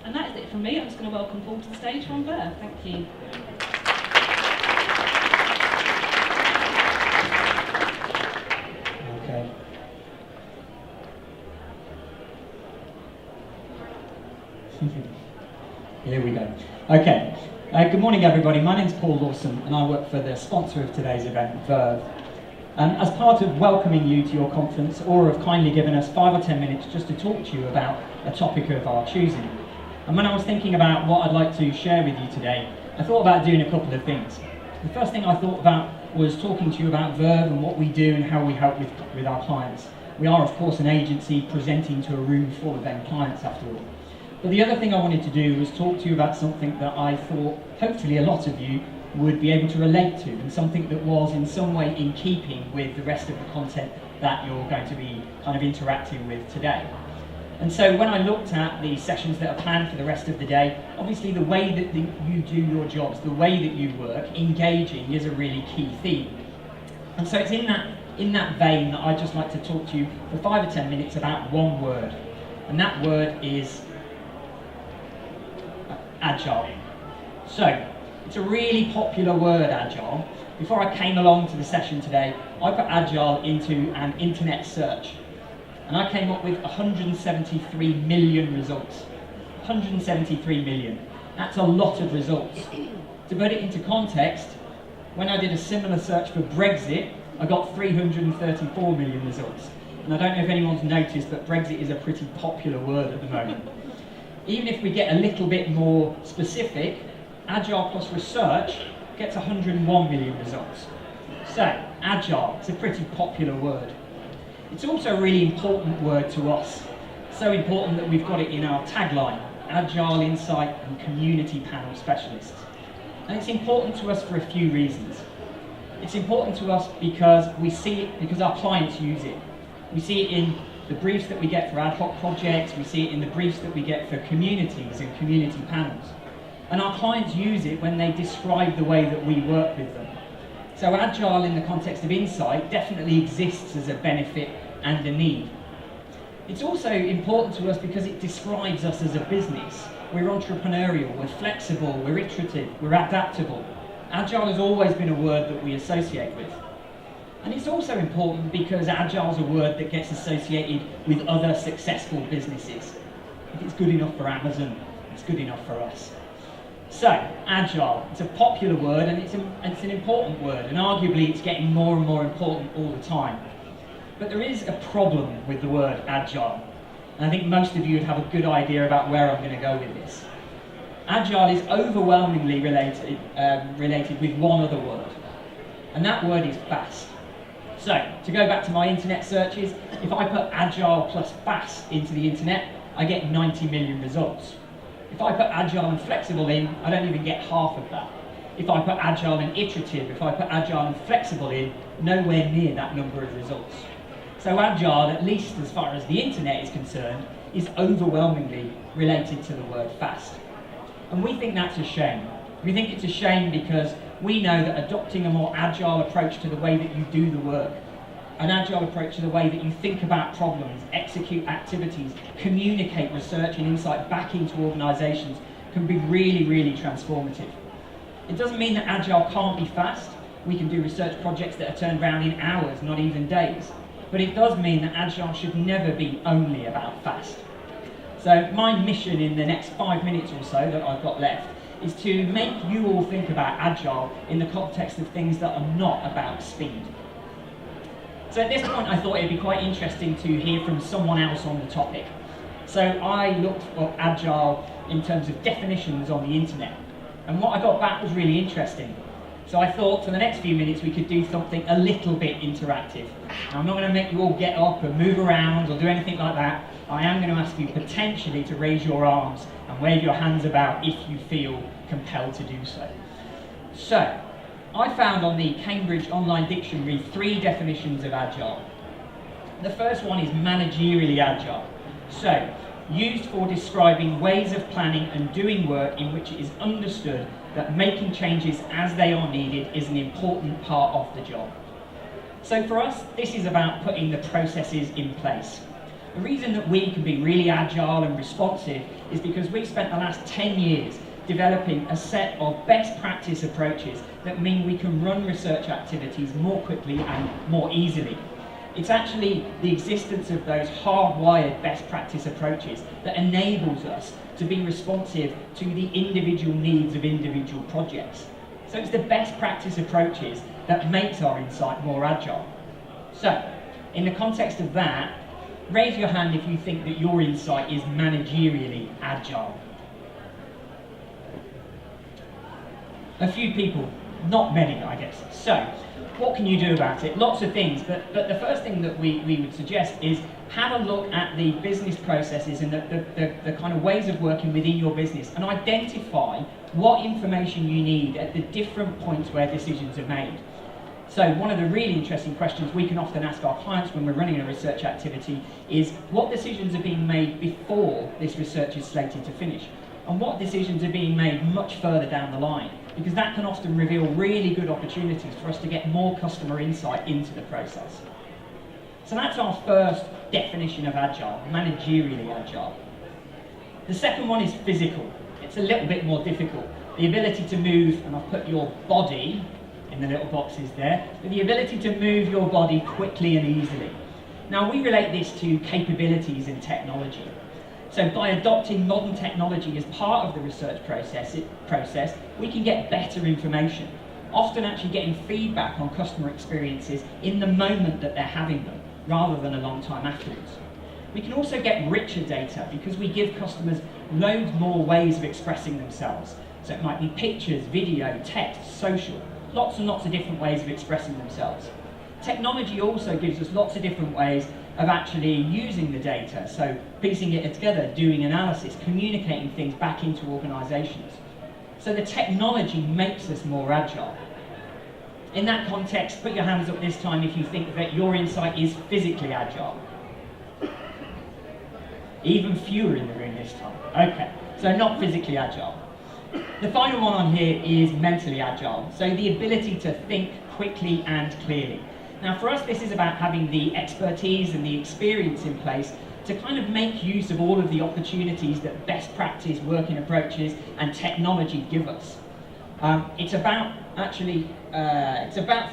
And that is it from me. I'm just going to welcome Paul to the stage from Verve. Thank you. Okay. Here we go. Okay. Good morning, everybody. My name's Paul Lawson, and I work for the sponsor of today's event, Verve. As part of welcoming you to your conference, Aura have kindly given us 5 or 10 minutes just to talk to you about a topic of our choosing. And when I was thinking about what I'd like to share with you today, I thought about doing a couple of things. The first thing I thought about was talking to you about Verve and what we do and how we help with our clients. We are, of course, an agency presenting to a room full of end clients after all. But the other thing I wanted to do was talk to you about something that I thought hopefully a lot of you would be able to relate to, and something that was in some way in keeping with the rest of the content that you're going to be kind of interacting with today. And so when I looked at the sessions that are planned for the rest of the day, obviously the way that you do your jobs, the way that you work, engaging is a really key theme. And so it's in that vein that I'd just like to talk to you for 5 or 10 minutes about one word. And that word is agile. So, it's a really popular word, agile. Before I came along to the session today, I put agile into an internet search. And I came up with 173 million results. 173 million. That's a lot of results. To put it into context, when I did a similar search for Brexit, I got 334 million results. And I don't know if anyone's noticed, but Brexit is a pretty popular word at the moment. Even if we get a little bit more specific, Agile plus research gets 101 million results. So, agile, it's a pretty popular word. It's also a really important word to us. So important that we've got it in our tagline, Agile Insight and Community Panel Specialists. And it's important to us for a few reasons. It's important to us because we see it, because our clients use it. We see it in the briefs that we get for ad hoc projects, we see it in the briefs that we get for communities and community panels. And our clients use it when they describe the way that we work with them. So agile in the context of insight definitely exists as a benefit and a need. It's also important to us because it describes us as a business. We're entrepreneurial, we're flexible, we're iterative, we're adaptable. Agile has always been a word that we associate with. And it's also important because agile is a word that gets associated with other successful businesses. If it's good enough for Amazon, it's good enough for us. So, agile, it's a popular word and it's an important word, and arguably it's getting more and more important all the time. But there is a problem with the word agile, and I think most of you would have a good idea about where I'm going to go with this. Agile is overwhelmingly related with one other word, and that word is fast. So, to go back to my internet searches, if I put agile plus fast into the internet, I get 90 million results. If I put agile and flexible in, I don't even get half of that. If I put agile and iterative, if I put agile and flexible in, nowhere near that number of results. So agile, at least as far as the internet is concerned, is overwhelmingly related to the word fast. And we think that's a shame. We think it's a shame because we know that adopting a more agile approach to the way that you do the work, an agile approach to the way that you think about problems, execute activities, communicate research and insight back into organisations can be really, really transformative. It doesn't mean that agile can't be fast. We can do research projects that are turned around in hours, not even days. But it does mean that agile should never be only about fast. So my mission in the next 5 minutes or so that I've got left is to make you all think about agile in the context of things that are not about speed. So at this point I thought it'd be quite interesting to hear from someone else on the topic. So I looked up agile in terms of definitions on the internet, and what I got back was really interesting. So I thought for the next few minutes we could do something a little bit interactive. Now, I'm not going to make you all get up and move around or do anything like that. I am going to ask you potentially to raise your arms and wave your hands about if you feel compelled to do so. So, I found on the Cambridge Online Dictionary 3 definitions of agile. The first one is managerially agile. So, used for describing ways of planning and doing work in which it is understood that making changes as they are needed is an important part of the job. So for us, this is about putting the processes in place. The reason that we can be really agile and responsive is because we've spent the last 10 years developing a set of best practice approaches that mean we can run research activities more quickly and more easily. It's actually the existence of those hardwired best practice approaches that enables us to be responsive to the individual needs of individual projects. So it's the best practice approaches that makes our insight more agile. So, in the context of that, raise your hand if you think that your insight is managerially agile. A few people, not many, I guess. So, what can you do about it? Lots of things, but the first thing that we would suggest is have a look at the business processes and the kind of ways of working within your business and identify what information you need at the different points where decisions are made. So one of the really interesting questions we can often ask our clients when we're running a research activity is what decisions are being made before this research is slated to finish, and what decisions are being made much further down the line, because that can often reveal really good opportunities for us to get more customer insight into the process. So that's our first definition of agile, managerially agile. The second one is physical. It's a little bit more difficult. The ability to move, and I've put your body in the little boxes there, but the ability to move your body quickly and easily. Now we relate this to capabilities in technology. So by adopting modern technology as part of the research process, we can get better information, often actually getting feedback on customer experiences in the moment that they're having them, rather than a long time afterwards. We can also get richer data because we give customers loads more ways of expressing themselves. So it might be pictures, video, text, social, lots and lots of different ways of expressing themselves. Technology also gives us lots of different ways of actually using the data, so piecing it together, doing analysis, communicating things back into organisations. So the technology makes us more agile. In that context, put your hands up this time if you think that your insight is physically agile. Even fewer in the room this time. Okay, so not physically agile. The final one on here is mentally agile, so the ability to think quickly and clearly. Now for us, this is about having the expertise and the experience in place to kind of make use of all of the opportunities that best practice working approaches and technology give us. It's about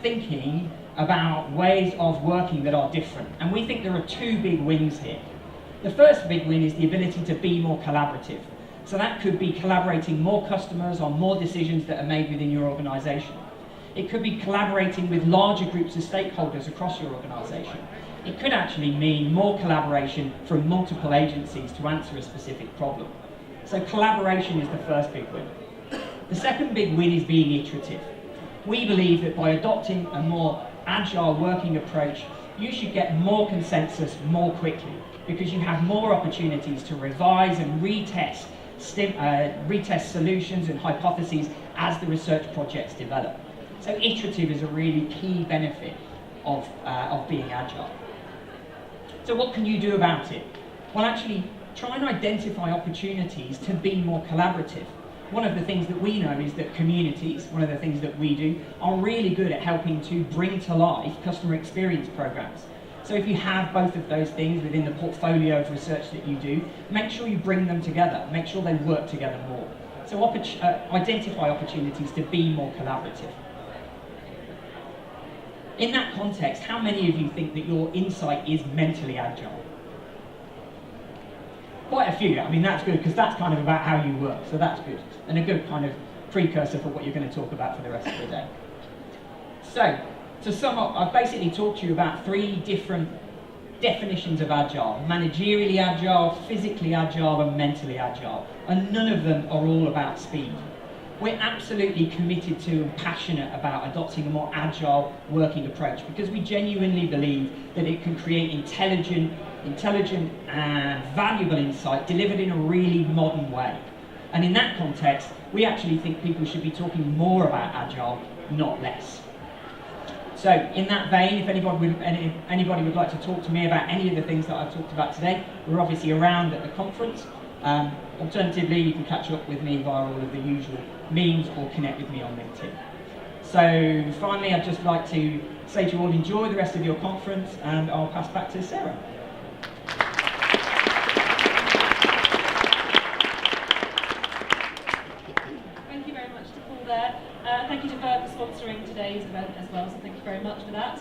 thinking about ways of working that are different, and we think there are two big wins here. The first big win is the ability to be more collaborative. So that could be collaborating more customers on more decisions that are made within your organisation. It could be collaborating with larger groups of stakeholders across your organisation. It could actually mean more collaboration from multiple agencies to answer a specific problem. So collaboration is the first big win. The second big win is being iterative. We believe that by adopting a more agile working approach, you should get more consensus more quickly, because you have more opportunities to revise and retest solutions and hypotheses as the research projects develop. So iterative is a really key benefit of being agile. So what can you do about it? Well, actually, try and identify opportunities to be more collaborative. One of the things that we know is that communities, one of the things that we do, are really good at helping to bring to life customer experience programs. So if you have both of those things within the portfolio of research that you do, make sure you bring them together, make sure they work together more. So identify opportunities to be more collaborative. In that context, how many of you think that your insight is mentally agile? Quite a few. I mean, that's good, because that's kind of about how you work, so that's good. And a good kind of precursor for what you're going to talk about for the rest of the day. So, to sum up, I've basically talked to you about 3 different definitions of agile: managerially agile, physically agile, and mentally agile. And none of them are all about speed. We're absolutely committed to and passionate about adopting a more agile working approach, because we genuinely believe that it can create intelligent and valuable insight delivered in a really modern way. And in that context, we actually think people should be talking more about agile, not less. So in that vein, if anybody would like to talk to me about any of the things that I've talked about today, we're obviously around at the conference. Alternatively, you can catch up with me via all of the usual means or connect with me on LinkedIn. So finally, I'd just like to say to you all, enjoy the rest of your conference, and I'll pass back to Sarah. there. Thank you to Verve for sponsoring today's event as well, so thank you very much for that.